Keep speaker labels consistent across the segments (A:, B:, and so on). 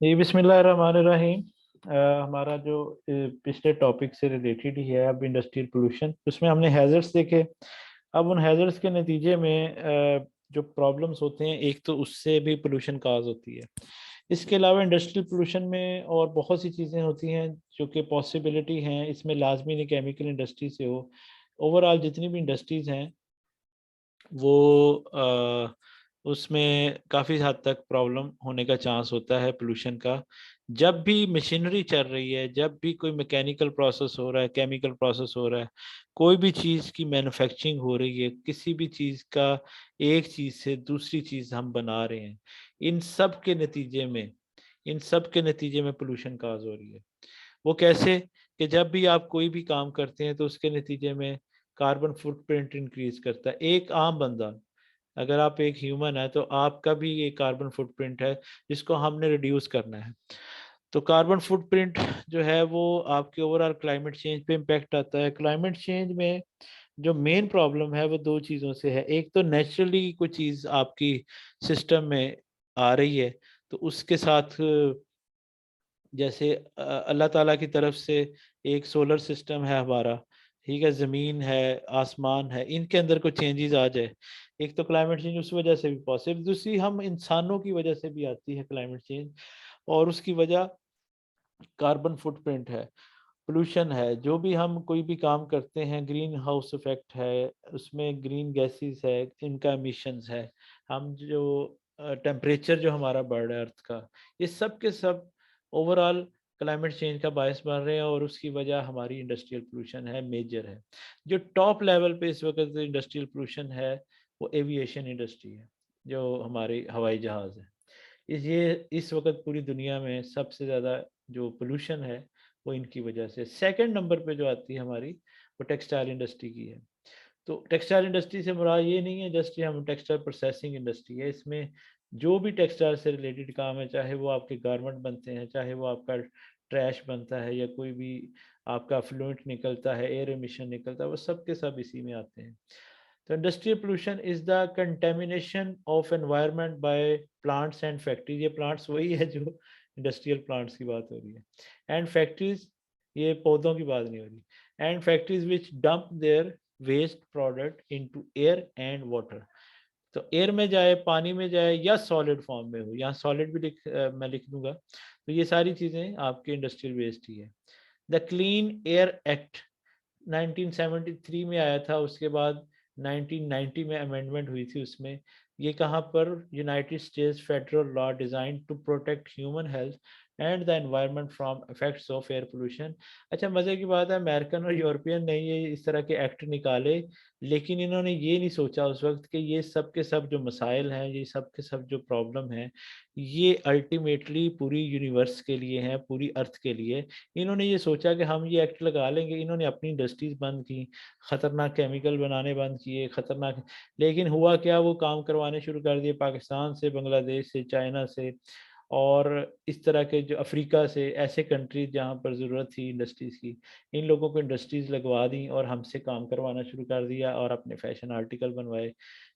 A: जी बिस्मिल्लाहिर्रहमानिर्रहीम। हमारा जो पिछले टॉपिक से रिलेटेड ही है, अब इंडस्ट्रियल पोल्यूशन, उसमें हमने हैजर्ड्स देखे। अब उन हैजर्ड्स के नतीजे में जो प्रॉब्लम्स होते हैं, एक तो उससे भी पोल्यूशन काज होती है। इसके अलावा इंडस्ट्रियल पोल्यूशन में और बहुत सी चीज़ें होती हैं जो कि पॉसिबिलिटी हैं, इसमें लाजमी नहीं केमिकल इंडस्ट्री से हो। ओवरऑल जितनी भी इंडस्ट्रीज़ हैं वो उसमें काफ़ी हद तक प्रॉब्लम होने का चांस होता है पोल्यूशन का। जब भी मशीनरी चल रही है, जब भी कोई मैकेनिकल प्रोसेस हो रहा है, केमिकल प्रोसेस हो रहा है, कोई भी चीज़ की मैन्युफैक्चरिंग हो रही है, किसी भी चीज़ का एक चीज़ से दूसरी चीज़ हम बना रहे हैं, इन सब के नतीजे में इन सब के नतीजे में पोल्यूशन काज हो रही है। वो कैसे? कि जब भी आप कोई भी काम करते हैं तो उसके नतीजे में कार्बन फुटप्रिंट इंक्रीज करता है। एक आम बंदा, अगर आप एक ह्यूमन है तो आपका भी एक कार्बन फुटप्रिंट है जिसको हमने रिड्यूस करना है। तो कार्बन फुटप्रिंट जो है वो आपके ओवरऑल क्लाइमेट चेंज पे इम्पेक्ट आता है। क्लाइमेट चेंज में जो मेन प्रॉब्लम है वो दो चीज़ों से है। एक तो नेचुरली कोई चीज़ आपकी सिस्टम में आ रही है, तो उसके साथ जैसे अल्लाह ताला की तरफ से एक सोलर सिस्टम है हमारा, ठीक है, ज़मीन है, आसमान है, इनके अंदर कोई चेंजेस आ जाए, एक तो क्लाइमेट चेंज उस वजह से भी पॉसिबल, दूसरी हम इंसानों की वजह से भी आती है क्लाइमेट चेंज। और उसकी वजह कार्बन फुटप्रिंट है, पोल्यूशन है। जो भी हम कोई भी काम करते हैं, ग्रीन हाउस इफेक्ट है, उसमें ग्रीन गैसेस है, इनका एमिशंस है, हम जो टेम्परेचर जो हमारा बढ़ रहा है अर्थ का, ये सब के सब ओवरऑल क्लाइमेट चेंज का बायस बन रहे हैं। और उसकी वजह हमारी इंडस्ट्रियल पोल्यूशन है, मेजर है। जो टॉप लेवल पे इस वक्त इंडस्ट्रियल पोल्यूशन है वो एविएशन इंडस्ट्री है, जो हमारे हवाई जहाज़ है। ये इस वक्त पूरी दुनिया में सबसे ज़्यादा जो पोल्यूशन है वो इनकी वजह से। सेकंड नंबर पे जो आती है हमारी, वो टेक्सटाइल इंडस्ट्री की है। तो टेक्सटाइल इंडस्ट्री से मुराद ये नहीं है जस्ट ये हम टेक्सटाइल प्रोसेसिंग इंडस्ट्री है, इसमें जो भी टेक्सटाइल से रिलेटेड काम है, चाहे वो आपके गारमेंट बनते हैं, चाहे वो आपका ट्रैश बनता है, या कोई भी आपका फ्लूएंट निकलता है, एयर एमिशन निकलता है, वो सब के सब इसी में आते हैं। तो industrial pollution is the contamination of environment by plants and factories. ये प्लांट्स वही है जो इंडस्ट्रियल प्लांट्स की बात हो रही है, एंड फैक्ट्रीज, ये पौधों की बात नहीं हो रही, and factories which dump their waste product into air and water. तो एयर में जाए, पानी में जाए, या सॉलिड फॉर्म में हो, यहाँ सॉलिड भी मैं लिख दूंगा। तो ये सारी चीज़ें आपके इंडस्ट्रियल वेस्ट ही है। द क्लीन एयर एक्ट 1973 में आया था, उसके बाद 1990 में अमेंडमेंट हुई थी उसमें। ये कहाँ पर? United States federal law design to protect human health and the environment from effects of air pollution. अच्छा, मज़े की बात है, अमेरिकन और यूरोपियन ने ये इस तरह के एक्ट निकाले, लेकिन इन्होंने ये नहीं सोचा उस वक्त कि ये सब के सब जो मसाइल हैं, ये सब के सब जो प्रॉब्लम हैं, ये अल्टीमेटली पूरी यूनिवर्स के लिए हैं, पूरी अर्थ के लिए। इन्होंने ये सोचा कि हम ये एक्ट लगा लेंगे। इन्होंने अपनी इंडस्ट्रीज बंद की, खतरनाक केमिकल बनाने बंद किए, खतरनाक। लेकिन हुआ क्या, वो काम करवाने शुरू कर दिए पाकिस्तान से, बांग्लादेश से, चाइना से, और इस तरह के जो अफ्रीका से, ऐसे कंट्रीज जहाँ पर ज़रूरत थी इंडस्ट्रीज़ की, इन लोगों को इंडस्ट्रीज़ लगवा दी और हमसे काम करवाना शुरू कर दिया और अपने फैशन आर्टिकल बनवाए।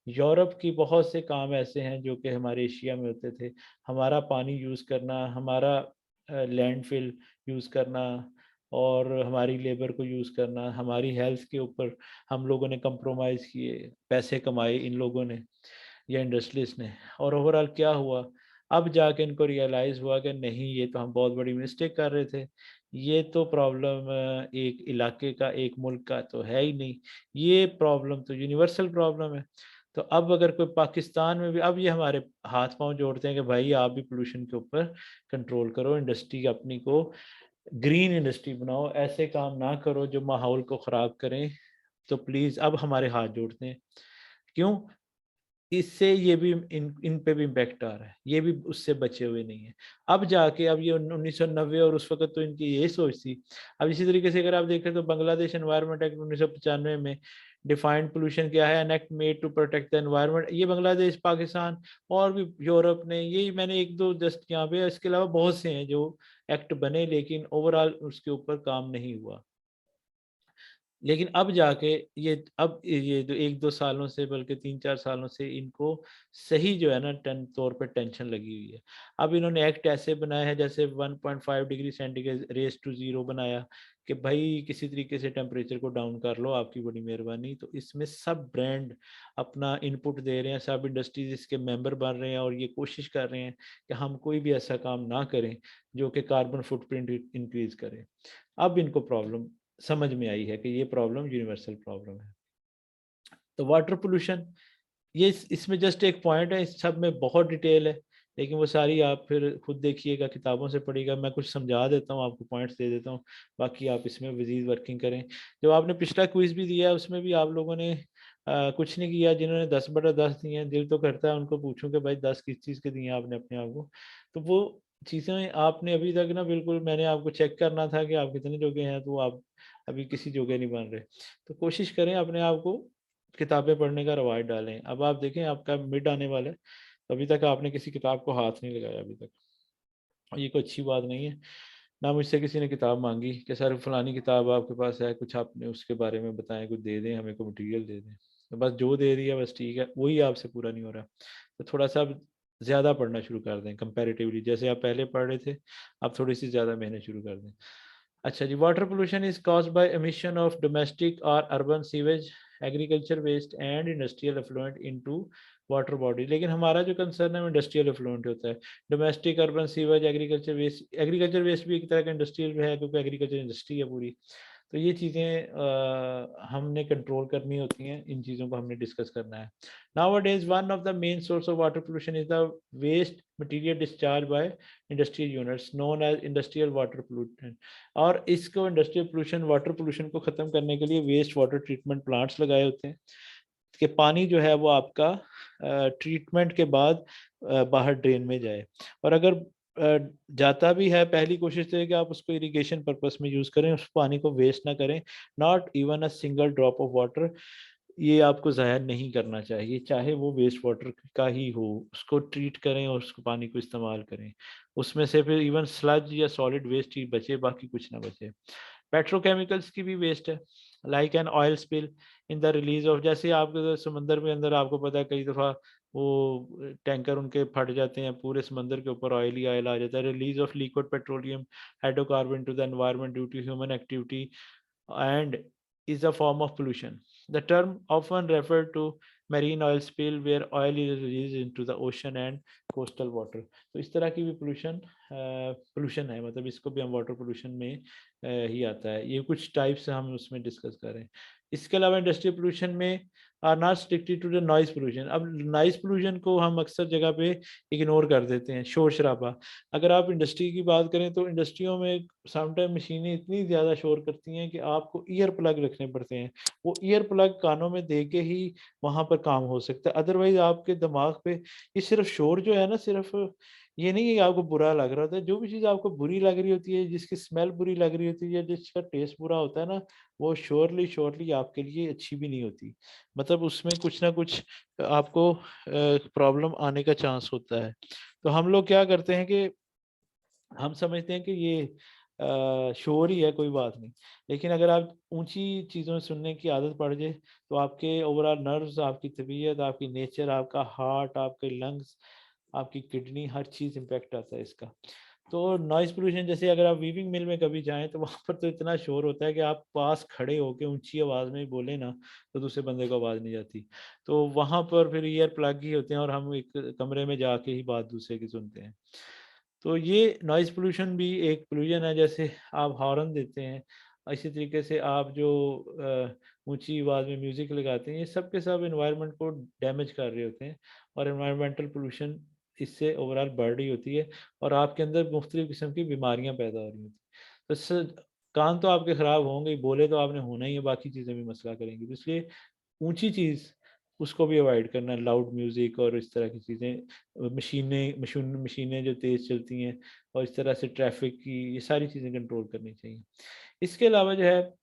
A: यूरोप की बहुत से काम ऐसे हैं जो कि हमारे एशिया में होते थे। हमारा पानी यूज़ करना, हमारा लैंडफिल यूज़ करना, और हमारी लेबर को यूज़ करना, हमारी हेल्थ के ऊपर हम लोगों ने कंप्रोमाइज़ किए, पैसे कमाए इन लोगों ने या इंडस्ट्रीज ने। और ओवरऑल क्या हुआ, अब जाके इनको रियलाइज़ हुआ कि नहीं, ये तो हम बहुत बड़ी मिस्टेक कर रहे थे। ये तो प्रॉब्लम एक इलाके का, एक मुल्क का तो है ही नहीं, ये प्रॉब्लम तो यूनिवर्सल प्रॉब्लम है। तो अब अगर कोई पाकिस्तान में भी, अब ये हमारे हाथ पांव जोड़ते हैं कि भाई आप भी पोल्यूशन के ऊपर कंट्रोल करो, इंडस्ट्री अपनी को ग्रीन इंडस्ट्री बनाओ, ऐसे काम ना करो जो माहौल को ख़राब करें। तो प्लीज़ अब हमारे हाथ जोड़ते हैं। क्यों? इससे ये भी इन इन पे भी इम्पैक्ट आ रहा है, ये भी उससे बचे हुए नहीं है। अब जाके, अब ये 1990 और उस वक्त तो इनकी यही सोच थी। अब इसी तरीके से अगर आप देखें तो बांग्लादेश एनवायरनमेंट एक्ट 1995 में डिफाइंड पोल्यूशन क्या है, an act made to protect the environment. ये बांग्लादेश, पाकिस्तान और भी यूरोप ने, यही मैंने एक दो जस्ट यहाँ पे, इसके अलावा बहुत से हैं जो एक्ट बने, लेकिन ओवरऑल उसके ऊपर काम नहीं हुआ। लेकिन अब जाके ये 1-2 सालों से, बल्कि 3-4 सालों से इनको सही जो है ना तौर पे टेंशन लगी हुई है। अब इन्होंने एक्ट ऐसे बनाया है जैसे 1.5 डिग्री सेंटीग्रेड रेज़ टू 0 बनाया कि भाई किसी तरीके से टेम्परेचर को डाउन कर लो, आपकी बड़ी मेहरबानी। तो इसमें सब ब्रांड अपना इनपुट दे रहे हैं, सब इंडस्ट्रीज़ इसके मेंबर बन रहे हैं और ये कोशिश कर रहे हैं कि हम कोई भी ऐसा काम ना करें जो कि कार्बन फुटप्रिंट इंक्रीज़ करे। अब इनको प्रॉब्लम समझ में आई है कि ये प्रॉब्लम यूनिवर्सल प्रॉब्लम है। तो वाटर पोल्यूशन ये इसमें जस्ट एक पॉइंट है, इस सब में बहुत डिटेल है, लेकिन वो सारी आप फिर खुद देखिएगा, किताबों से पढ़िएगा। मैं कुछ समझा देता हूँ, आपको पॉइंट्स दे देता हूँ, बाकी आप इसमें मज़ीद वर्किंग करें। जो आपने पिछला क्विज़ भी दिया है उसमें भी आप लोगों ने कुछ नहीं किया। जिन्होंने 10/10 दिए हैं, दिल तो करता है उनको पूछूं कि भाई 10 किस चीज़ के दिए हैं आपने अपने आप को। तो वो चीज़ें आपने अभी तक ना, बिल्कुल मैंने आपको चेक करना था कि आप कितने जोगे हैं, तो आप अभी किसी जोगे नहीं बन रहे। तो कोशिश करें अपने आप को किताबें पढ़ने का रवाज डालें। अब आप देखें आपका मिड आने वाला है, तो अभी तक आपने किसी किताब को हाथ नहीं लगाया अभी तक। और ये कोई अच्छी बात नहीं है। ना मुझसे किसी ने किताब मांगी कि सर फलानी किताब आपके पास है, कुछ आपने उसके बारे में बताएं, कुछ दे दें हमें, को मटेरियल दे दें। तो बस जो दे दिया बस ठीक है, वही आपसे पूरा नहीं हो रहा। तो थोड़ा सा अब ज़्यादा पढ़ना शुरू कर दें कंपैरेटिवली, जैसे आप पहले पढ़ रहे थे आप थोड़ी सी ज़्यादा मेहनत शुरू कर दें। अच्छा जी, water pollution is caused by emission of domestic और urban sewage, agriculture waste and industrial effluent into water body. लेकिन हमारा जो कंसर्न है वो इंडस्ट्रियल एफ्लुएंट होता है। Domestic, urban sewage, agriculture waste भी एक तरह का इंडस्ट्रियल है क्योंकि एग्रीकल्चर इंडस्ट्री है पूरी। तो ये चीज़ें हमने कंट्रोल करनी होती हैं, इन चीज़ों को हमने डिस्कस करना है। Nowadays, one of the main source of water pollution is the waste material discharged by industrial units known as industrial water pollutant। और इसको इंडस्ट्रियल पोल्यूशन, वाटर पोल्यूशन को ख़त्म करने के लिए वेस्ट वाटर ट्रीटमेंट प्लांट्स लगाए होते हैं कि पानी जो है वो आपका ट्रीटमेंट के बाद बाहर ड्रेन में जाए। और अगर जाता भी है, पहली कोशिश तो है कि आप उसको इरिगेशन पर्पस में यूज़ करें, उस पानी को वेस्ट ना करें। Not even a single drop of water, ये आपको ज़ाया नहीं करना चाहिए, चाहे वो वेस्ट वाटर का ही हो, उसको ट्रीट करें और उसको पानी को इस्तेमाल करें। उसमें से फिर इवन स्लज या सॉलिड वेस्ट ही बचे, बाकी कुछ ना बचे। पेट्रोकेमिकल्स की भी वेस्ट है, like an oil spill in the release of, जैसे आपके समंदर में अंदर आपको पता है कई दफ़ा वो टैंकर उनके फट जाते हैं, पूरे समंदर के ऊपर ऑयल ही ऑयल आ जाता है। Release of liquid petroleum hydrocarbon to the environment due to human activity and is a form of pollution. The term often referred to marine oil spill where oil is released into the ocean and coastal water। तो इस तरह की भी pollution है, मतलब इसको भी हम वाटर पोल्यूशन में ही आता है। ये कुछ टाइप्स हम उसमें डिस्कस करें। इसके अलावा इंडस्ट्रियल पोल्यूशन में are not restricted to the noise pollution. अब नॉइज पोल्यूशन को हम अक्सर जगह पे इग्नोर कर देते हैं, शोर शराबा। अगर आप इंडस्ट्री की बात करें तो इंडस्ट्रियों में समटाइम मशीनें इतनी ज़्यादा शोर करती हैं कि आपको ईयर प्लग रखने पड़ते हैं। वो ईयर प्लग कानों में दे के ही वहाँ पर काम हो सकता है, अदरवाइज आपके दिमाग पे ये सिर्फ शोर जो है ना, सिर्फ ये नहीं है कि आपको बुरा लग रहा होता है। जो भी चीज़ आपको बुरी लग रही होती है, जिसकी स्मेल बुरी लग रही होती है या जिसका टेस्ट बुरा होता है ना, वो श्योरली श्योरली आपके लिए अच्छी भी नहीं होती। मतलब उसमें कुछ ना कुछ आपको प्रॉब्लम आने का चांस होता है। तो हम लोग क्या करते हैं कि हम समझते हैं कि ये शोर ही है, कोई बात नहीं। लेकिन अगर आप ऊंची चीज़ों सुनने की आदत पड़ जाए तो आपके ओवरऑल नर्व्स, आपकी तबीयत, आपकी नेचर, आपका हार्ट, आपके लंग्स, आपकी किडनी, हर चीज़ इम्पेक्ट आता है इसका। तो नॉइज़ पोल्यूशन, जैसे अगर आप वीविंग मिल में कभी जाएँ तो वहाँ पर तो इतना शोर होता है कि आप पास खड़े होके ऊँची आवाज़ में बोले ना तो दूसरे बंदे को आवाज़ नहीं जाती। तो वहाँ पर फिर ईयर प्लग ही होते हैं और हम एक कमरे में जाके ही बात दूसरे की सुनते हैं। तो ये नॉइज़ पोल्यूशन भी एक पोल्यूशन है। जैसे आप हॉर्न देते हैं, इसी तरीके से आप जो ऊँची आवाज़ में म्यूज़िक लगाते हैं, ये सब के सब एनवायरनमेंट को डैमेज कर रहे होते हैं और एनवायरमेंटल पोल्यूशन इससे ओवरऑल बढ़ रही होती है और आपके अंदर मुख्तलिफ़ किस्म की बीमारियाँ पैदा हो रही होती हैं। तो कान तो आपके ख़राब होंगे ही, बोले तो आपने होना ही है, बाकी चीज़ें भी मसला करेंगी। तो इसलिए ऊँची चीज़ उसको भी अवॉइड करना है, लाउड म्यूज़िक और इस तरह की चीज़ें, मशीनें जो तेज़ चलती हैं और इस तरह से ट्रैफ़िक की, ये सारी चीज़ें कंट्रोल करनी चाहिए। इसके अलावा जो है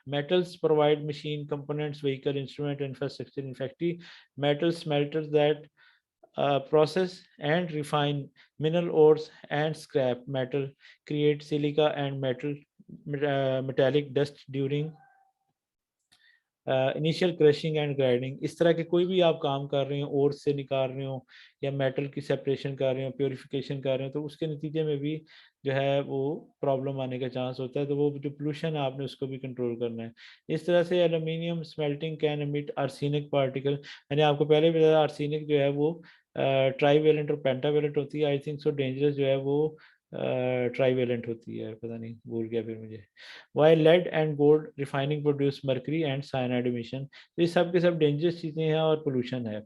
A: metals provide machine components, vehicle, instrument, infrastructure in factory. Metal smelters that process and refine mineral ores and scrap metal create silica and metal metallic dust during initial crushing and grinding, इस तरह के कोई भी आप काम कर रहे हो, ओर से निकाल रहे हो या मेटल की सेपरेशन कर रहे हो, प्योरिफिकेशन कर रहे हो, तो उसके नतीजे में भी जो है वो प्रॉब्लम आने का चांस होता है। तो वो जो पोल्यूशन है आपने उसको भी कंट्रोल करना है। इस तरह से aluminium smelting can emit arsenic particle, मैंने आपको पहले भी बताया आर्सेनिक जो है वो ट्राईवेलेंट और पेंटावेलेंट होती है। आई थिंक सो डेंजरस जो है वो ट्राईवेलेंट होती है, पता नहीं भूल गया फिर मुझे। Why lead and gold refining produce mercury and cyanide emission, तो ये सब के सब डेंजरस चीज़ें हैं और पोल्यूशन है।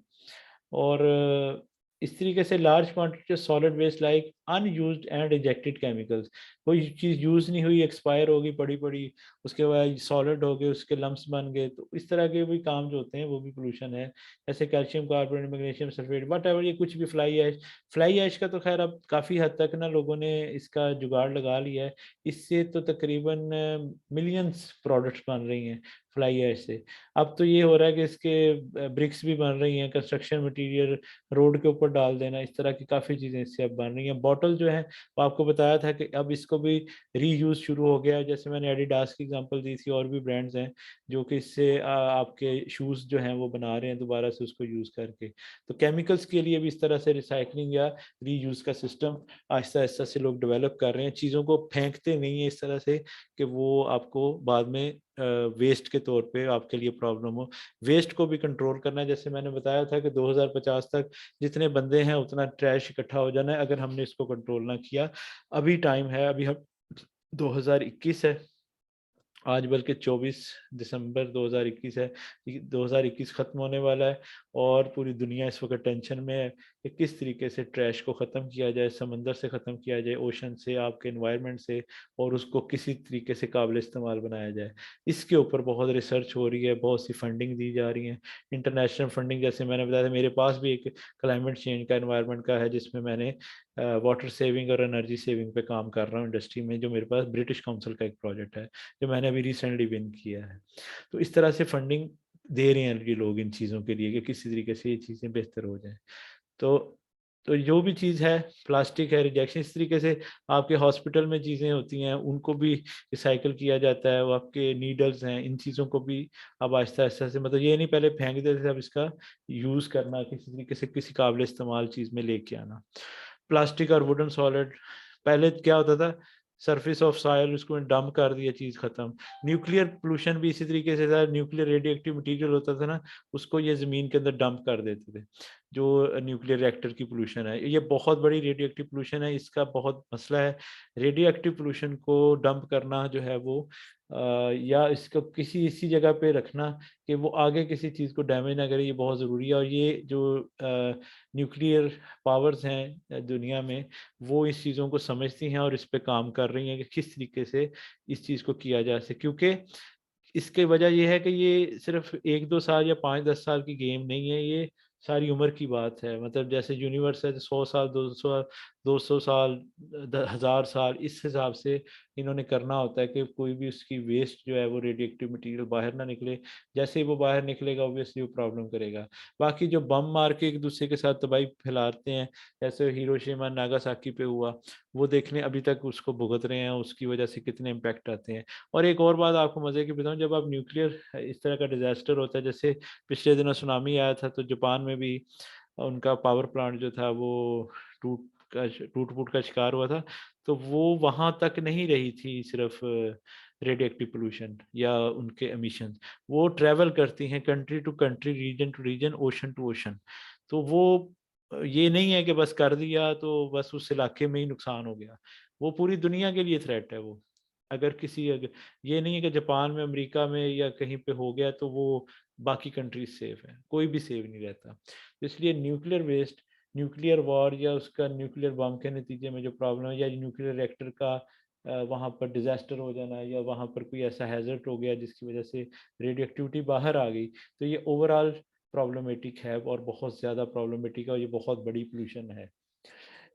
A: और इस तरीके से large quantity of solid waste like unused and rejected chemicals, कोई चीज़ यूज़ नहीं हुई, एक्सपायर होगी पड़ी पड़ी, उसके बाद सॉलिड हो गए, उसके लम्स बन गए, तो इस तरह के भी काम जो होते हैं वो भी पोल्यूशन है। जैसे calcium carbonate, magnesium sulphate, what ever, ये कुछ भी, फ्लाई ऐश का तो खैर अब काफ़ी हद तक ना लोगों ने इसका जुगाड़ लगा लिया है। इससे तो तकरीबन मिलियंस प्रोडक्ट्स बन रही हैं फ्लाई ऐश से। अब तो ये हो रहा है कि इसके ब्रिक्स भी बन रही हैं, कंस्ट्रक्शन मटेरियल, रोड के ऊपर डाल देना, इस तरह की काफ़ी चीज़ें इससे अब बन रही हैं। बॉटल जो है वो आपको बताया था कि अब इसको भी रीयूज शुरू हो गया है, जैसे मैंने एडिडास की एग्जांपल दी थी, और भी ब्रांड्स हैं जो कि इससे आपके शूज़ जो हैं वो बना रहे हैं दोबारा से उसको यूज़ करके। तो केमिकल्स के लिए भी इस तरह से रिसाइकलिंग या रीयूज़ का सिस्टम आहिस्ता आहिस्ता से लोग डेवलप कर रहे हैं। चीज़ों को फेंकते नहीं है इस तरह से कि वो आपको बाद में वेस्ट के तौर पे आपके लिए प्रॉब्लम हो। वेस्ट को भी कंट्रोल करना है, जैसे मैंने बताया था कि 2050 तक जितने बंदे हैं उतना ट्रैश इकट्ठा हो जाना है अगर हमने इसको कंट्रोल ना किया। अभी टाइम है, अभी हम 2021 है आज, बल्कि 24 दिसंबर 2021 है। 2021 ख़त्म होने वाला है और पूरी दुनिया इस वक्त टेंशन में है कि किस तरीके से ट्रैश को ख़त्म किया जाए, समंदर से ख़त्म किया जाए, ओशन से, आपके इन्वायरमेंट से, और उसको किसी तरीके से काबिल इस्तेमाल बनाया जाए। इसके ऊपर बहुत रिसर्च हो रही है, बहुत सी फंडिंग दी जा रही है, इंटरनेशनल फंडिंग। जैसे मैंने बताया था, मेरे पास भी एक क्लाइमेट चेंज का, इन्वायरमेंट का है, जिसमें मैंने वाटर सेविंग और एनर्जी सेविंग पे काम कर रहा हूँ इंडस्ट्री में, जो मेरे पास ब्रिटिश काउंसिल का एक प्रोजेक्ट है जो मैंने अभी रिसेंटली विन किया है। तो इस तरह से फंडिंग दे रहे हैं ये लोग इन चीज़ों के लिए कि किसी तरीके से ये चीज़ें बेहतर हो जाए। तो जो भी चीज़ है, प्लास्टिक है, रिजेक्शन, इस तरीके से आपके हॉस्पिटल में चीज़ें होती हैं उनको भी रिसाइकिल किया जाता है। वो आपके नीडल्स हैं, इन चीज़ों को भी अब आहिस्ता आहिस्ता से, मतलब ये नहीं पहले फेंक देते थे, अब इसका यूज़ करना, किसी तरीके से किसी काबिल इस्तेमाल चीज़ में लेके आना। प्लास्टिक और वुडन सॉलिड, पहले क्या होता था, सरफेस ऑफ सॉइल, उसको डंप कर दिया, चीज़ खत्म। न्यूक्लियर पोल्यूशन भी इसी तरीके से था, न्यूक्लियर रेडियो एक्टिव मटीरियल होता था ना, उसको ये ज़मीन के अंदर डंप कर देते थे। जो न्यूक्लियर रिएक्टर की पोल्यूशन है, ये बहुत बड़ी रेडियो एक्टिव पोल्यूशन है, इसका बहुत मसला है। रेडियो एक्टिव पोल्यूशन को डंप करना जो है वो या इसको किसी ऐसी जगह पे रखना कि वो आगे किसी चीज़ को डैमेज ना करे, ये बहुत ज़रूरी है। और ये जो न्यूक्लियर पावर्स हैं दुनिया में, वो इस चीज़ों को समझती हैं और इस पे काम कर रही हैं कि किस तरीके से इस चीज़ को किया जा सके। क्योंकि इसकी वजह ये है कि ये सिर्फ 1-2 साल या 5-10 साल की गेम नहीं है, ये सारी उम्र की बात है। मतलब जैसे यूनिवर्स है, 100 साल, 200 साल, 1000 साल, इस हिसाब से इन्होंने करना होता है कि कोई भी उसकी वेस्ट जो है वो रेडियो एक्टिव मटीरियल बाहर ना निकले। जैसे ही वो बाहर निकलेगा ऑब्वियसली वो प्रॉब्लम करेगा। बाकी जो बम मार के एक दूसरे के साथ तबाही फैलाते हैं, जैसे हिरोशिमा नागासाकी पे हुआ, वो देखने अभी तक उसको भुगत रहे हैं, उसकी वजह से कितने इम्पैक्ट आते हैं। और एक और बात आपको मज़े की बताऊँ, जब आप न्यूक्लियर इस तरह का डिज़ास्टर होता है, जैसे पिछले दिनों सुनामी आया था, तो जापान में भी उनका पावर प्लांट जो था वो टूट टूट-फूट का शिकार हुआ था। तो वो वहाँ तक नहीं रही थी सिर्फ़ रेडियो एक्टिव पॉल्यूशन या उनके एमिशन, वो ट्रैवल करती हैं country to country, region to region, ocean to ocean. तो वो ये नहीं है कि बस कर दिया तो बस उस इलाके में ही नुकसान हो गया, वो पूरी दुनिया के लिए थ्रेट है वो। अगर ये नहीं है कि जापान में, अमेरिका में या कहीं पे हो गया तो वो बाकी कंट्रीज सेफ है, कोई भी सेफ नहीं रहता। तो इसलिए न्यूक्लियर वेस्ट, न्यूक्लियर वॉर या उसका न्यूक्लियर बम के नतीजे में जो प्रॉब्लम है, या न्यूक्लियर रिएक्टर का वहाँ पर डिजास्टर हो जाना, या वहाँ पर कोई ऐसा हैजर्ड हो गया जिसकी वजह से रेडियो एक्टिविटी बाहर आ गई, तो ये ओवरऑल प्रॉब्लमेटिक है और बहुत ज़्यादा प्रॉब्लमेटिक है और ये बहुत बड़ी पोल्यूशन है।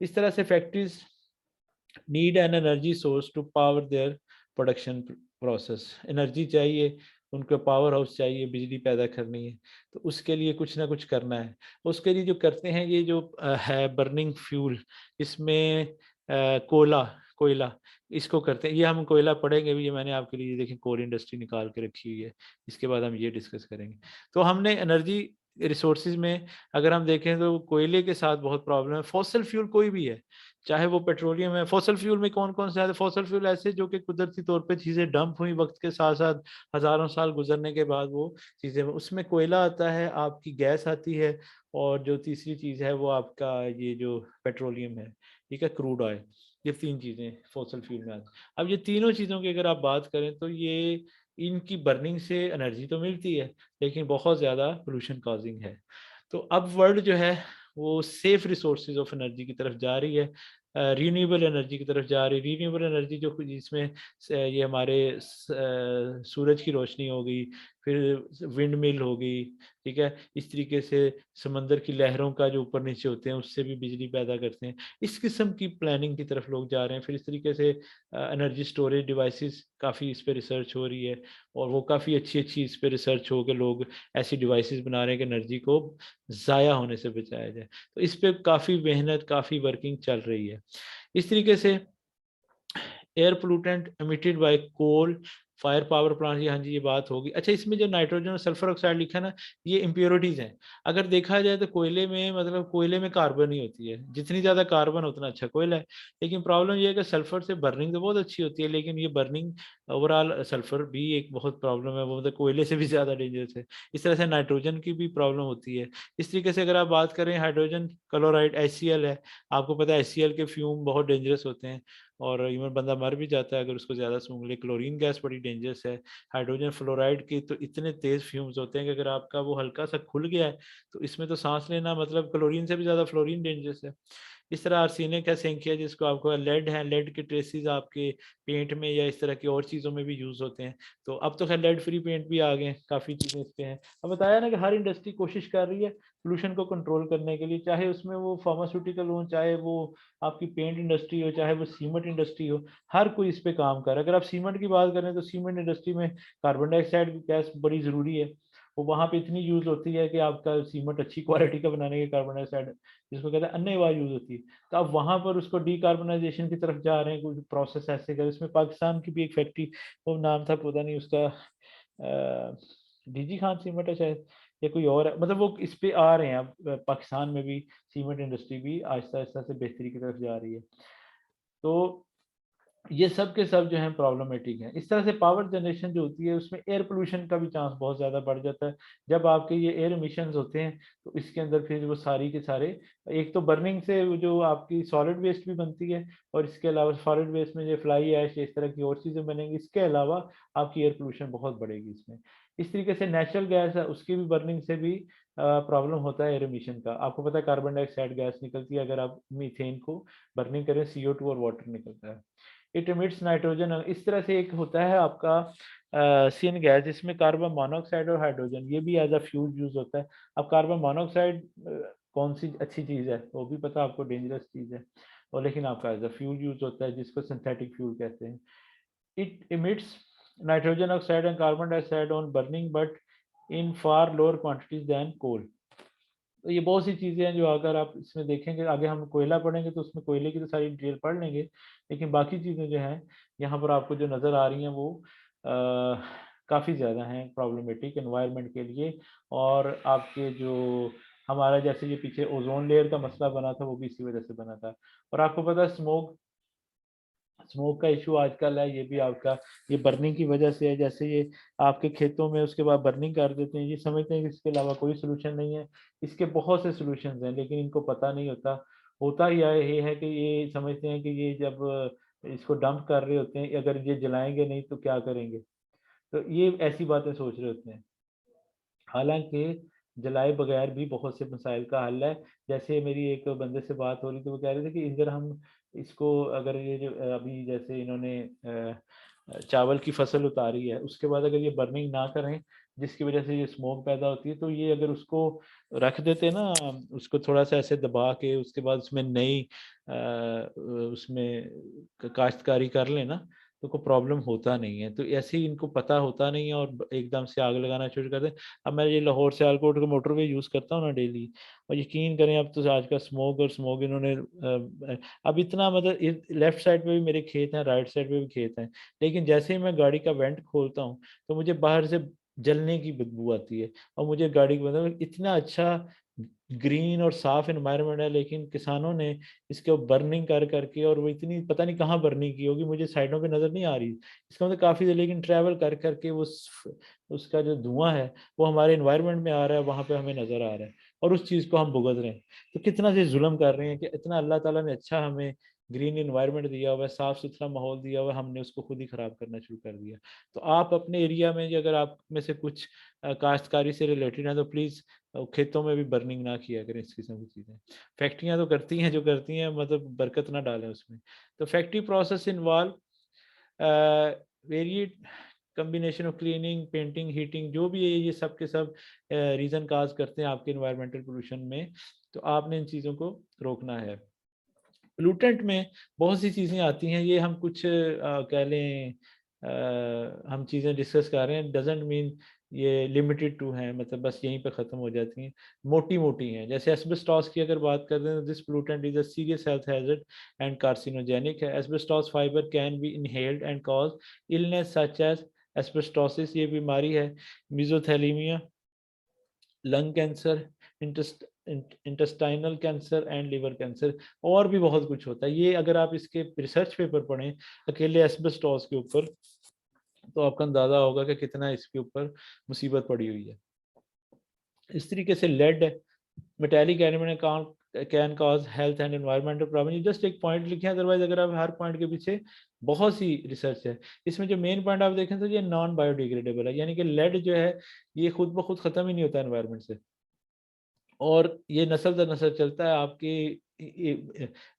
A: इस तरह से factories need an energy source to power their production process, energy चाहिए उनको, पावर हाउस चाहिए, बिजली पैदा करनी है, तो उसके लिए कुछ ना कुछ करना है। उसके लिए जो करते हैं, ये जो है बर्निंग फ्यूल, इसमें कोला कोयला, इसको करते हैं, ये हम कोयला पढ़ेंगे भी, ये मैंने आपके लिए देखें कोल इंडस्ट्री निकाल के रखी हुई है, इसके बाद हम ये डिस्कस करेंगे। तो हमने एनर्जी रिसोर्सेज में अगर हम देखें तो कोयले के साथ बहुत प्रॉब्लम है। फॉसल फ्यूल कोई भी है, चाहे वो पेट्रोलियम है, फॉसल फ्यूल में कौन कौन से आते हैं? फॉसल फ्यूल ऐसे जो कि कुदरती तौर पे चीज़ें डंप हुई वक्त के साथ साथ हज़ारों साल गुजरने के बाद वो चीज़ें, उसमें कोयला आता है, आपकी गैस आती है, और जो तीसरी चीज़ है वो आपका ये जो पेट्रोलियम है, ठीक है, क्रूड ऑयल। ये 3 चीज़ें फॉसल फ्यूल में आती हैं। अब ये तीनों चीज़ों की अगर आप बात करें तो ये इनकी बर्निंग से एनर्जी तो मिलती है, लेकिन बहुत ज़्यादा पोल्यूशन कॉजिंग है। तो अब वर्ल्ड जो है वो सेफ रिसोर्सेज ऑफ एनर्जी की तरफ जा रही है, रीन्यूएबल एनर्जी की तरफ जा रही है। रीन्यूएबल एनर्जी जो जिसमें ये हमारे सूरज की रोशनी हो गई, फिर विंड मिल हो गई, ठीक है, इस तरीके से समंदर की लहरों का जो ऊपर नीचे होते हैं उससे भी बिजली पैदा करते हैं। इस किस्म की प्लानिंग की तरफ लोग जा रहे हैं। फिर इस तरीके से एनर्जी स्टोरेज डिवाइसेस काफ़ी इस पे रिसर्च हो रही है, और वो काफ़ी अच्छी इस पे रिसर्च हो के लोग ऐसी डिवाइसेस बना रहे हैं कि एनर्जी को ज़ाया होने से बचाया जाए। तो इस पे काफ़ी मेहनत, काफ़ी वर्किंग चल रही है। इस तरीके से air pollutant emitted by coal fire power plant, हाँ जी ये बात होगी। अच्छा, इसमें जो नाइट्रोजन और सल्फर ऑक्साइड लिखा है ना, ये इम्प्योरिटीज हैं। अगर देखा जाए तो कोयले में, मतलब कोयले में कार्बन ही होती है, जितनी ज़्यादा कार्बन उतना अच्छा कोयला है। लेकिन प्रॉब्लम ये है कि सल्फर से बर्निंग तो बहुत अच्छी होती है, लेकिन ये बर्निंग ओवरऑल सल्फर भी एक बहुत प्रॉब्लम है, वो मतलब कोयले से भी ज़्यादा डेंजरस है। इस तरह से नाइट्रोजन की भी प्रॉब्लम होती है। इस तरीके से अगर आप बात करें हाइड्रोजन क्लोराइड HCl है, आपको पता है HCl के फ्यूम बहुत डेंजरस होते हैं, और इवन बंदा मर भी जाता है अगर उसको ज़्यादा सूंघ ले। क्लोरीन गैस बड़ी डेंजरस है। हाइड्रोजन फ्लोराइड के तो इतने तेज़ फ्यूम्स होते हैं कि अगर आपका वो हल्का सा खुल गया है तो इसमें तो सांस लेना, मतलब क्लोरीन से भी ज़्यादा फ्लोरीन डेंजरस है। इस तरह आर्सेनिक है, सिंक है, जिसको आपको लेड है, लेड के ट्रेसेस आपके पेंट में या इस तरह की और चीज़ों में भी यूज़ होते हैं। तो अब तो खैर लेड फ्री पेंट भी आ गए हैं, काफ़ी चीज़ें इस पे हैं। अब बताया ना कि हर इंडस्ट्री कोशिश कर रही है पोल्यूशन को कंट्रोल करने के लिए, चाहे उसमें वो फार्मास्यूटिकल हो, चाहे वो आपकी पेंट इंडस्ट्री हो, चाहे वो सीमेंट इंडस्ट्री हो, हर कोई इस पे काम कर रहा है। अगर आप सीमेंट की बात करें तो सीमेंट इंडस्ट्री में कार्बन डाइऑक्साइड गैस बड़ी ज़रूरी है। वो वहाँ पे इतनी यूज़ होती है कि आपका सीमेंट अच्छी क्वालिटी का बनाने के कार्बन डाइऑक्साइड, जिसको कहते हैं अन्य यूज़ होती है। तो आप वहाँ पर उसको डिकार्बनाइजेशन की तरफ जा रहे हैं, कुछ प्रोसेस ऐसे कर। इसमें पाकिस्तान की भी एक फैक्ट्री, वो नाम था पता नहीं उसका, डीजी खान सीमेंट है शायद, या कोई और है, मतलब वो इस पे आ रहे हैं। अब पाकिस्तान में भी सीमेंट इंडस्ट्री भी आहिस्ता आहिस्ता से बेहतरी की तरफ जा रही है। तो ये सब के सब जो है प्रॉब्लमेटिक हैं। इस तरह से पावर जनरेशन जो होती है उसमें एयर पोल्यूशन का भी चांस बहुत ज़्यादा बढ़ जाता है। जब आपके ये एयर एमिशंस होते हैं तो इसके अंदर फिर वो सारी के सारे, एक तो बर्निंग से वो जो आपकी सॉलिड वेस्ट भी बनती है, और इसके अलावा सॉलिड वेस्ट में जो फ्लाई ऐश इस तरह की और चीज़ें बनेंगी, इसके अलावा आपकी एयर पोल्यूशन बहुत बढ़ेगी इसमें। इस तरीके से नेचुरल गैस है, उसकी भी बर्निंग से भी प्रॉब्लम होता है एयर एमिशन का। आपको पता है कार्बन डाइऑक्साइड गैस निकलती है अगर आप मीथेन को बर्निंग करें, CO2 और वाटर निकलता है। It emits nitrogen. इस तरह से एक होता है आपका सीन गैस, जिसमें कार्बन मोनोऑक्साइड और हाइड्रोजन ये भी एज अ फ्यूल यूज होता है। अब कार्बन मोनोऑक्साइड कौन सी अच्छी चीज़ है वो भी पता आपको, डेंजरस चीज़ है, और लेकिन आपका एज अ फ्यूल यूज होता है, जिसको सिंथेटिक फ्यूल कहते हैं। It emits nitrogen oxide and carbon dioxide on burning but in far lower quantities than coal. तो ये बहुत सी चीज़ें हैं जो अगर आप इसमें देखेंगे, आगे हम कोयला पढ़ेंगे तो उसमें कोयले की तो सारी डिटेल पढ़ लेंगे, लेकिन बाकी चीज़ें जो हैं यहाँ पर आपको जो नज़र आ रही हैं वो काफ़ी ज़्यादा हैं प्रॉब्लमेटिक एनवायरनमेंट के लिए। और आपके जो हमारा जैसे ये पीछे ओजोन लेयर का मसला बना था वो भी इसी वजह से बना था। और आपको पता है स्मोक, स्मोक का इशू आजकल है, ये भी आपका ये बर्निंग की वजह से है। जैसे ये आपके खेतों में उसके बाद बर्निंग कर देते हैं, ये समझते हैं कि इसके अलावा कोई सोल्यूशन नहीं है। इसके बहुत से सोल्यूशंस हैं लेकिन इनको पता नहीं होता। होता ही ये है कि ये समझते हैं कि ये जब इसको डंप कर रहे होते हैं, अगर ये जलाएंगे नहीं तो क्या करेंगे, तो ये ऐसी बातें सोच रहे होते हैं। हालाँकि जलाए बगैर भी बहुत से मसाइल का हल है। जैसे मेरी एक बंदे से बात हो रही थी, वो कह रहे थे कि अगर हम इसको, अगर ये जो अभी जैसे इन्होंने चावल की फसल उतारी है, उसके बाद अगर ये बर्निंग ना करें, जिसकी वजह से ये स्मोक पैदा होती है, तो ये अगर उसको रख देते ना, उसको थोड़ा-सा ऐसे दबा के उसके बाद उसमें नई उसमें काश्तकारी कर लें ना, तो कोई प्रॉब्लम होता नहीं है। तो ऐसे ही इनको पता होता नहीं है और एकदम से आग लगाना शुरू कर दें। अब मैं ये लाहौर से सियालकोट का मोटरवे यूज़ करता हूँ ना डेली, और यकीन करें अब तो आज का स्मोक और स्मोक इन्होंने अब इतना मतलब लेफ्ट साइड पे भी मेरे खेत हैं, राइट साइड पे भी खेत हैं, लेकिन जैसे ही मैं गाड़ी का वेंट खोलता हूँ तो मुझे बाहर से जलने की बदबू आती है। और मुझे गाड़ी मतलब इतना अच्छा ग्रीन और साफ एनवायरनमेंट है, लेकिन किसानों ने इसके बर्निंग कर करके, और वो इतनी पता नहीं कहाँ बर्निंग की होगी, मुझे साइडों पे नजर नहीं आ रही इसका मतलब काफी है, लेकिन ट्रैवल कर करके वो उसका जो धुआं है वो हमारे एनवायरनमेंट में आ रहा है, वहां पे हमें नजर आ रहा है, और उस चीज को हम भुगत रहे हैं। तो कितना से जुल्म कर रहे हैं कि इतना अल्लाह ताला ने अच्छा हमें ग्रीन इन्वायरमेंट दिया हुआ है, साफ सुथरा माहौल दिया हुआ है, हमने उसको खुद ही खराब करना शुरू कर दिया। तो आप अपने एरिया में अगर आप में से कुछ काश्तकारी से रिलेटेड है तो प्लीज खेतों में भी बर्निंग ना किया करें इस किस्म की चीजें। फैक्ट्रियां तो करती हैं जो करती हैं, मतलब बरकत ना डालें उसमें। तो factory process involve varied combination of cleaning, painting, heating, जो भी है ये सब के सब रीजन काज करते हैं आपके इन्वायरमेंटल पोल्यूशन में। तो आपने इन चीज़ों को रोकना है। पोल्यूटेंट में बहुत सी चीज़ें आती हैं, ये हम कुछ कह लें हम चीज़ें डिस्कस कर रहे हैं, डजेंट मीन ये लिमिटेड टू हैं, मतलब बस यहीं पे ख़त्म हो जाती हैं, मोटी मोटी हैं। जैसे एस्बेस्टॉस की अगर बात कर दें तो this pollutant is a serious health hazard and carcinogenic है। Asbestos fibre can be inhaled and cause illness such as asbestosis, ये बीमारी है, mesothelioma, lung cancer, intestinal cancer and liver cancer, और भी बहुत कुछ होता है। ये अगर आप इसके रिसर्च पेपर पढ़ें अकेले एस्बेस्टोस के ऊपर, तो आपका अंदाजा होगा कि कितना इसके ऊपर मुसीबत पड़ी हुई है। इस तरीके से lead, metallic element can cause health and environmental problem. Just एक पॉइंट लिखे हैं, अदरवाइज अगर आप हर पॉइंट के पीछे बहुत सी रिसर्च है। इसमें जो मेन पॉइंट आप देखें तो ये नॉन बायोडिग्रेडेबल है, यानी कि लेड जो है ये खुद ब खुद खत्म ही नहीं होता एनवायरमेंट से, और ये नस्ल दर नस्ल चलता है आपके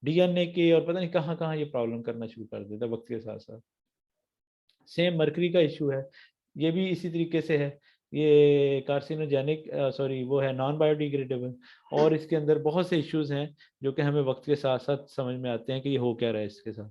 A: डीएनए के, और पता नहीं कहाँ कहाँ ये प्रॉब्लम करना शुरू कर देता है वक्त के साथ साथ। सेम मरकरी का इशू है, ये भी इसी तरीके से है, ये कार्सिनोजेनिक सॉरी वो है नॉन बायोडिग्रेडेबल, और इसके अंदर बहुत से इश्यूज हैं जो कि हमें वक्त के साथ साथ समझ में आते हैं कि ये हो क्या रहा है इसके साथ।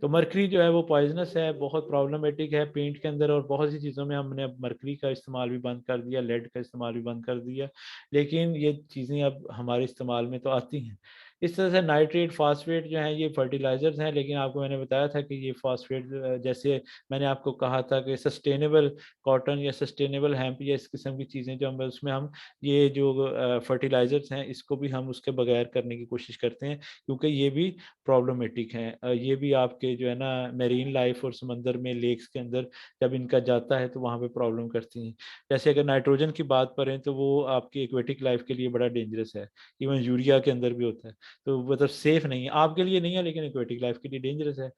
A: तो मरकरी जो है वो पॉइजनस है, बहुत प्रॉब्लमेटिक है पेंट के अंदर, और बहुत सी चीज़ों में हमने अब मरकरी का इस्तेमाल भी बंद कर दिया, लेड का इस्तेमाल भी बंद कर दिया, लेकिन ये चीज़ें अब हमारे इस्तेमाल में तो आती हैं। इस तरह से नाइट्रेट, फास्फेट जो है ये फर्टिलाइजर्स हैं, लेकिन आपको मैंने बताया था कि ये फास्फेट जैसे मैंने आपको कहा था कि सस्टेनेबल कॉटन या सस्टेनेबल हेम्प या इस किस्म की चीज़ें जो हम उसमें हम ये जो फर्टिलाइजर्स हैं इसको भी हम उसके बगैर करने की कोशिश करते हैं, क्योंकि ये भी प्रॉब्लमेटिक हैं। ये भी आपके जो है ना मेरीन लाइफ और समंदर में लेक्स के अंदर जब इनका जाता है तो वहाँ पे प्रॉब्लम करती हैं। जैसे अगर नाइट्रोजन की बात करें तो वो आपकी एक्वेटिक लाइफ के लिए बड़ा डेंजरस है, इवन यूरिया के अंदर भी होता है, तो मतलब सेफ नहीं है, आपके लिए नहीं है लेकिन एक्वेटिक लाइफ के लिए डेंजरस है।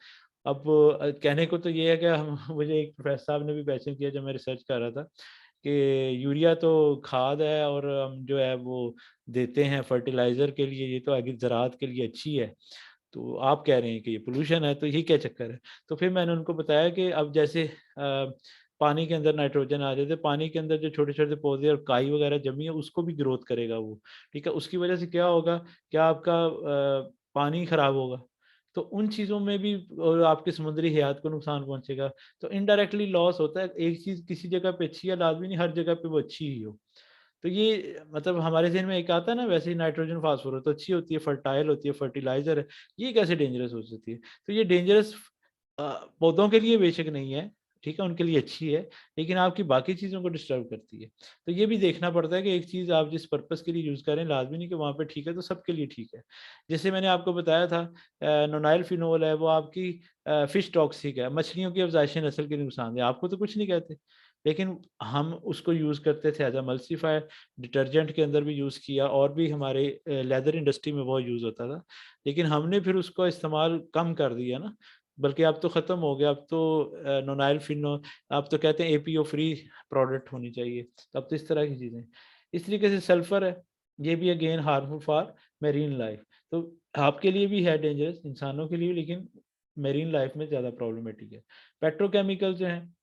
A: अब कहने को तो ये है कि हम मुझे एक प्रोफेसर साहब ने भी क्वेश्चन किया जब मैं रिसर्च कर रहा था कि यूरिया तो खाद है और हम जो है वो देते हैं फर्टिलाइजर के लिए, ये तो आगे ज़राअत के लिए अच्छी है, तो आप कह रहे हैं कि ये पोल्यूशन है, तो ये क्या चक्कर है। तो फिर मैंने उनको बताया कि अब जैसे पानी के अंदर नाइट्रोजन आ जाते, पानी के अंदर जो छोटे छोटे पौधे और काई वगैरह जमी है उसको भी ग्रोथ करेगा वो, ठीक है, उसकी वजह से क्या होगा, क्या आपका पानी खराब होगा, तो उन चीज़ों में भी और आपके समुद्री हयात को नुकसान पहुंचेगा। तो इनडायरेक्टली लॉस होता है, एक चीज़ किसी जगह पे अच्छी है, लाजमी नहीं हर जगह पे वो अच्छी ही हो। तो ये मतलब हमारे ज़हन में एक आता है ना, वैसे ही नाइट्रोजन फास्फोरस तो अच्छी होती है, फर्टाइल होती है, फर्टिलाइजर है, ये कैसे डेंजरस हो सकती है। तो ये डेंजरस पौधों के लिए बेशक नहीं है, ठीक है, उनके लिए अच्छी है, लेकिन आपकी बाकी चीज़ों को डिस्टर्ब करती है। तो ये भी देखना पड़ता है कि एक चीज़ आप जिस पर्पज़ के लिए यूज़ करें, लाज़मी नहीं कि वहाँ पे ठीक है तो सबके लिए ठीक है। जैसे मैंने आपको बताया था नोनाइल फिनोल है वो आपकी फिश टॉक्सिक है, मछलियों की अफ़ज़ाइश नस्ल के लिए नुकसानदेह है, आपको तो कुछ नहीं कहते, लेकिन हम उसको यूज़ करते थे एज़ अ मल्सीफायर, डिटर्जेंट के अंदर भी यूज़ किया, और भी हमारे लेदर इंडस्ट्री में बहुत यूज़ होता था, लेकिन हमने फिर उसका इस्तेमाल कम कर दिया ना, बल्कि अब तो ख़त्म हो गया, अब तो नोनाइल फिनो, अब तो कहते हैं एपीओ फ्री प्रोडक्ट होनी चाहिए, तो अब तो इस तरह की चीज़ें। इस तरीके से सल्फ़र है, ये भी again harmful for marine life, तो आपके लिए भी है डेंजरस, इंसानों के लिए, लेकिन मेरीन लाइफ में ज़्यादा प्रॉब्लमेटिक है। पेट्रोकेमिकल जो हैं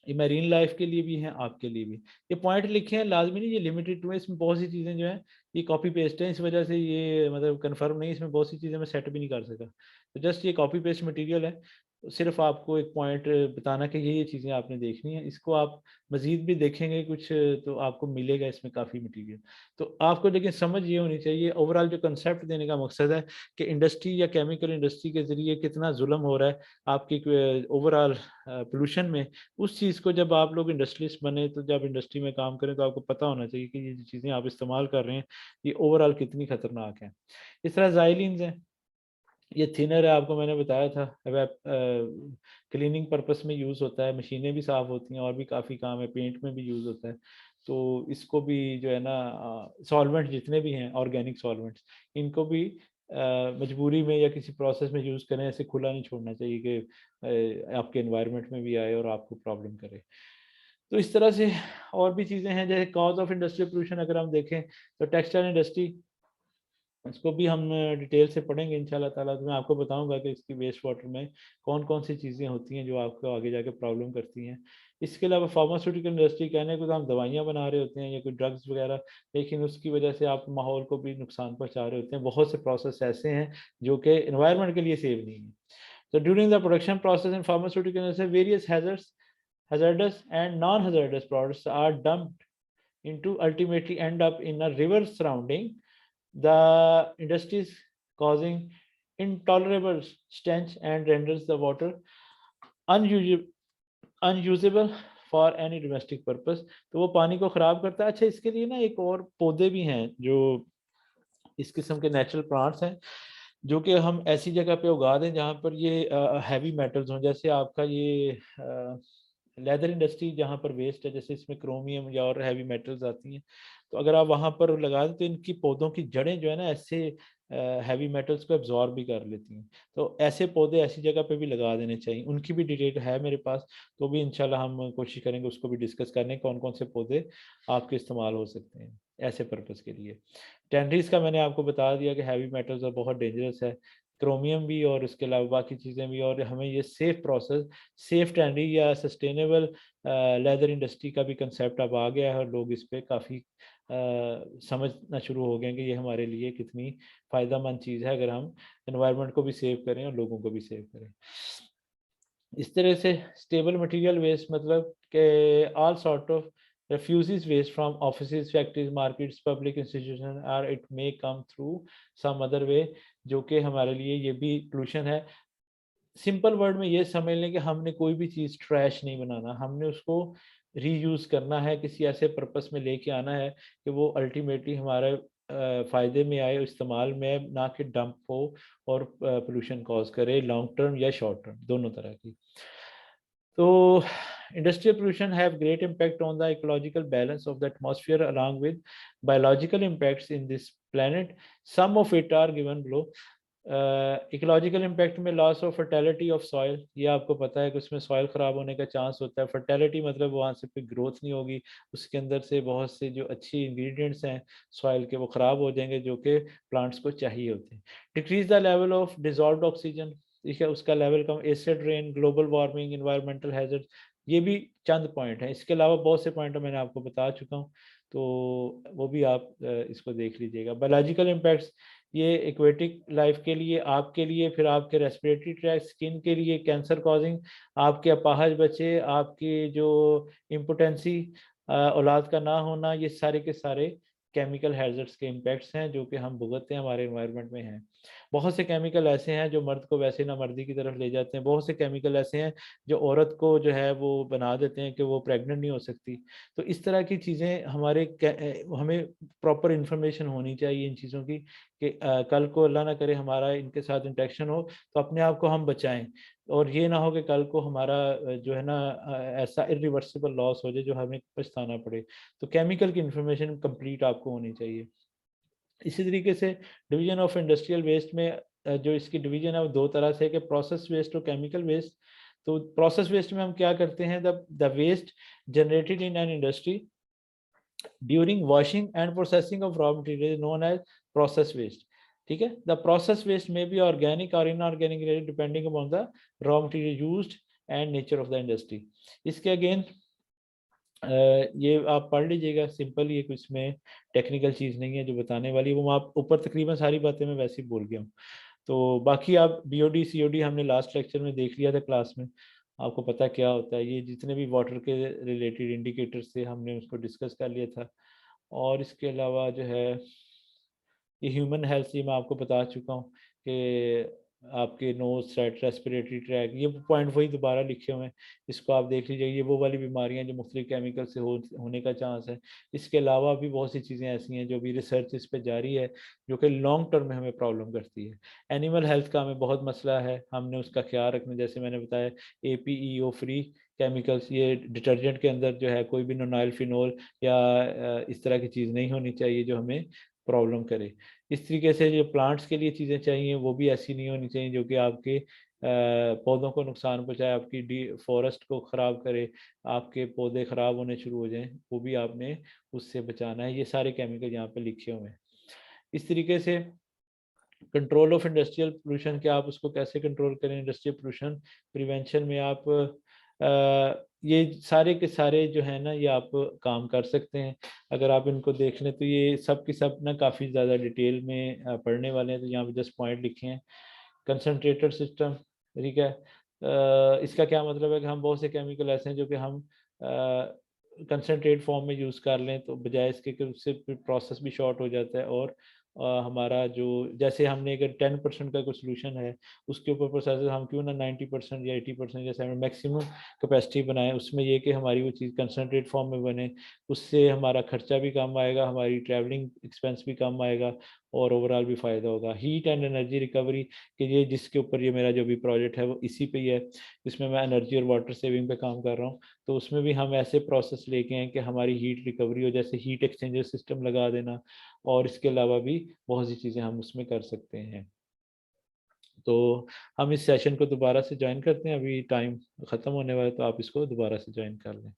A: ये मैरीन लाइफ के लिए भी हैं, आपके लिए भी। ये पॉइंट लिखे हैं, लाजमी नहीं ये लिमिटेड टू है, इसमें बहुत सी चीज़ें जो हैं ये कॉपी पेस्ट है, इस वजह से ये मतलब कंफर्म नहीं, इसमें बहुत सी चीज़ें मैं सेट भी नहीं कर सका, तो जस्ट ये कॉपी पेस्ट मटेरियल है। सिर्फ आपको एक पॉइंट बताना कि ये चीज़ें आपने देखनी है, इसको आप मज़ीद भी देखेंगे कुछ तो आपको मिलेगा इसमें काफ़ी मटीरियल। तो आपको लेकिन समझ ये होनी चाहिए, ओवरऑल जो कंसेप्ट देने का मकसद है कि इंडस्ट्री या केमिकल इंडस्ट्री के ज़रिए कितना जुल्म हो रहा है आपकी ओवरऑल पोल्यूशन में। उस चीज़ को जब आप लोग इंडस्ट्रियलिस्ट बने, तो जब इंडस्ट्री में काम करें तो आपको पता होना चाहिए कि ये जो चीज़ें आप इस्तेमाल कर रहे हैं ये ओवरऑल कितनी ख़तरनाक हैं। इस तरह ज़ाइलिन्स हैं, ये थिनर है, आपको मैंने बताया था वेब क्लीनिंग पर्पस में यूज़ होता है, मशीनें भी साफ़ होती हैं और भी काफ़ी काम है, पेंट में भी यूज़ होता है। तो इसको भी जो है ना सॉल्वेंट जितने भी हैं ऑर्गेनिक सॉल्वेंट्स, इनको भी मजबूरी में या किसी प्रोसेस में यूज़ करें, ऐसे खुला नहीं छोड़ना चाहिए कि आपके एनवायरनमेंट में भी आए और आपको प्रॉब्लम करे। तो इस तरह से और भी चीज़ें हैं, जैसे कॉज ऑफ इंडस्ट्रियल पोल्यूशन अगर हम देखें तो टेक्सटाइल इंडस्ट्री, इसको भी हम डिटेल से पढ़ेंगे इंशाल्लाह ताला। तो मैं आपको बताऊंगा कि इसकी वेस्ट वाटर में कौन कौन सी चीज़ें होती हैं जो आपको आगे जाके प्रॉब्लम करती हैं। इसके अलावा फार्मास्यूटिकल इंडस्ट्री, कहने को तो हम दवाइयाँ बना रहे होते हैं या कोई ड्रग्स वगैरह, लेकिन उसकी वजह से आप माहौल को भी नुकसान पहुँचा रहे होते हैं। बहुत से प्रोसेस ऐसे हैं जो कि एनवायरनमेंट के लिए सेफ नहीं है। तो during the production process in pharmaceutical industry various hazardous and non-hazardous products are dumped into ultimately end up in a river surrounding the industries, causing intolerable stench and renders the water unusable unusable for any domestic purpose. तो वो पानी को ख़राब करता है। अच्छा, इसके लिए ना एक और पौधे भी हैं जो इस किस्म के नेचुरल प्लांट्स हैं जो कि हम ऐसी जगह पे उगा दें जहाँ पर ये हैवी मेटल्स हों। जैसे आपका ये लेदर इंडस्ट्री जहाँ पर वेस्ट है, जैसे इसमें क्रोमियम या और हैवी मेटल्स आती हैं, तो अगर आप वहाँ पर लगा दें तो इनकी पौधों की जड़ें जो है ना ऐसे हैवी मेटल्स को एब्जॉर्ब भी कर लेती हैं। तो ऐसे पौधे ऐसी जगह पे भी लगा देने चाहिए। उनकी भी डिटेल है मेरे पास, तो भी इंशाल्लाह हम कोशिश करेंगे उसको भी डिस्कस करने, कौन कौन से पौधे आपके इस्तेमाल हो सकते हैं ऐसे पर्पज़ के लिए। टेनरीज का मैंने आपको बता दिया कि हैवी मेटल्स और बहुत डेंजरस है, क्रोमियम भी और उसके अलावा बाकी चीज़ें भी। और हमें ये सेफ प्रोसेस, सेफ टेनरी या सस्टेनेबल लेदर इंडस्ट्री का भी कंसेप्ट अब आ गया है और लोग इस पे काफ़ी समझना शुरू हो गए हैं कि ये हमारे लिए कितनी फ़ायदेमंद चीज़ है अगर हम एनवायरनमेंट को भी सेव करें और लोगों को भी सेव करें। इस तरह से स्टेबल मटेरियल वेस्ट मतलब कि all sort of refuses waste from offices, factories, markets, public institutions, or it may come through some other way, जो कि हमारे लिए ये भी पोल्यूशन है। सिंपल वर्ड में ये समझ लें कि हमने कोई भी चीज़ ट्रैश नहीं बनाना, हमने उसको रीयूज़ करना है, किसी ऐसे पर्पस में लेके आना है कि वो अल्टीमेटली हमारे फ़ायदे में आए, इस्तेमाल में, ना कि डंप हो और पोल्यूशन कॉज करे लॉन्ग टर्म या शॉर्ट टर्म दोनों तरह की। So, industrial pollution have great impact on the ecological balance of the atmosphere along with biological impacts in this planet. Some of it are given below. Ecological impact में loss of fertility of soil, ये आपको पता है कि उसमें soil ख़राब होने का चांस होता है। फर्टेलिटी मतलब वहाँ से फिर ग्रोथ नहीं होगी, उसके अंदर से बहुत से जो अच्छी इंग्रेडिएंट्स हैं सॉइल के वो ख़राब हो जाएंगे जो कि प्लांट्स को चाहिए होते हैं। Decrease the level of dissolved oxygen, ठीक है, उसका लेवल कम। Acid rain, global warming, environmental hazard, ये भी चंद पॉइंट हैं। इसके अलावा बहुत से पॉइंट मैंने आपको बता चुका हूँ, तो वो भी आप इसको देख लीजिएगा। बायोलॉजिकल इम्पैक्ट्स, ये एक्वेटिक लाइफ के लिए, आपके लिए, फिर आपके रेस्पिरेटरी ट्रैक, स्किन के लिए कैंसर कॉजिंग, आपके अपाहज बच्चे, आपकी जो इम्पोटेंसी, औलाद का ना होना, ये सारे के सारे केमिकल हैजर्ड्स के इम्पैक्ट्स हैं जो कि हम भुगतते हैं, हमारे एनवायरनमेंट में हैं। बहुत से केमिकल ऐसे हैं जो मर्द को वैसे ना मर्दी की तरफ ले जाते हैं। बहुत से केमिकल ऐसे हैं जो औरत को जो है वो बना देते हैं कि वो प्रेग्नेंट नहीं हो सकती। तो इस तरह की चीज़ें हमें प्रॉपर इन्फॉर्मेशन होनी चाहिए इन चीज़ों की कि कल को अल्लाह ना करे हमारा इनके साथ इंटरेक्शन हो तो अपने आप को हम बचाएं, और ये ना हो कि कल को हमारा जो है ना ऐसा इरिवर्सिबल लॉस हो जाए जो हमें पछताना पड़े। तो केमिकल की इन्फॉर्मेशन कंप्लीट आपको होनी चाहिए। इसी तरीके से डिवीजन ऑफ इंडस्ट्रियल वेस्ट में जो इसकी डिवीजन है वो दो तरह से है कि प्रोसेस वेस्ट और केमिकल वेस्ट। तो प्रोसेस वेस्ट में हम क्या करते हैं, the waste generated in an industry during washing and processing of raw material known as process waste. ठीक है, द प्रोसेस वेस्ट में बी ऑर्गेनिक और inorganic depending upon the raw material used and nature of the industry. इसके again ये आप पढ़ लीजिएगा, simple, ये कुछ में टेक्निकल चीज़ नहीं है जो बताने वाली, वो आप ऊपर तकरीबन सारी बातें मैं वैसे ही बोल गया हूँ। तो बाकी आप बीओडी सीओडी हमने लास्ट लेक्चर में देख लिया था क्लास में, आपको पता क्या होता है। ये जितने भी वाटर के रिलेटेड इंडिकेटर्स थे हमने उसको डिस्कस कर लिया था। और इसके अलावा जो है ये ह्यूमन हेल्थ, ये मैं आपको बता चुका हूँ कि आपके नोज थ्रेट, रेस्पिरेटरी ट्रैक, ये पॉइंट वही दोबारा लिखे हुए हैं, इसको आप देख लीजिए। ये वो वाली बीमारियां जो मुख्तलिफ केमिकल से होने का चांस है। इसके अलावा भी बहुत सी चीज़ें ऐसी हैं जो भी रिसर्च इस पर जारी है, जो कि लॉन्ग टर्म में हमें प्रॉब्लम करती है। एनिमल हेल्थ का हमें बहुत मसला है, हमने उसका ख्याल रखना। जैसे मैंने बताया APEO फ्री केमिकल्स, ये डिटर्जेंट के अंदर जो है कोई भी नोनाइल फिनोल या इस तरह की चीज़ नहीं होनी चाहिए जो हमें प्रॉब्लम करे। इस तरीके से जो प्लांट्स के लिए चीज़ें चाहिए वो भी ऐसी नहीं होनी चाहिए जो कि आपके पौधों को नुकसान पहुंचाए, आपकी डी फॉरेस्ट को ख़राब करे, आपके पौधे ख़राब होने शुरू हो जाएं, वो भी आपने उससे बचाना है। ये सारे केमिकल यहाँ पे लिखे हुए हैं। इस तरीके से कंट्रोल ऑफ इंडस्ट्रियल पोल्यूशन, क्या आप उसको कैसे कंट्रोल करें। इंडस्ट्रियल पोल्यूशन प्रिवेंशन में आप ये सारे के सारे जो है ना, ये आप काम कर सकते हैं। अगर आप इनको देख लें तो ये सब के सब ना काफ़ी ज़्यादा डिटेल में पढ़ने वाले हैं, तो यहाँ पे जस्ट पॉइंट लिखे हैं। कंसनट्रेटेड सिस्टम, ठीक है। इसका क्या मतलब है कि हम बहुत से केमिकल ऐसे हैं जो कि हम कंसनट्रेट फॉर्म में यूज़ कर लें, तो बजाय इसके कि उससे प्रोसेस भी शॉर्ट हो जाता है। और हमारा जो, जैसे हमने अगर 10% का कोई सोल्यूशन है, उसके ऊपर प्रोसेस हम क्यों ना 90% या 80% जैसे हमें मैक्सिमम कैपेसिटी बनाए, उसमें ये कि हमारी वो चीज़ कंसनट्रेट फॉर्म में बने। उससे हमारा खर्चा भी कम आएगा, हमारी ट्रैवलिंग एक्सपेंस भी कम आएगा, और ओवरऑल भी फ़ायदा होगा। हीट एंड एनर्जी रिकवरी, कि ये जिसके ऊपर ये मेरा जो भी प्रोजेक्ट है वो इसी पे ही है, इसमें मैं एनर्जी और वाटर सेविंग पे काम कर रहा हूँ। तो उसमें भी हम ऐसे प्रोसेस लेके आए कि हमारी हीट रिकवरी हो, जैसे हीट एक्सचेंजर सिस्टम लगा देना, और इसके अलावा भी बहुत सी चीज़ें हम उसमें कर सकते हैं। तो हम इस सेशन को दोबारा से ज्वाइन करते हैं, अभी टाइम ख़त्म होने वाला है, तो आप इसको दोबारा से ज्वाइन कर लें।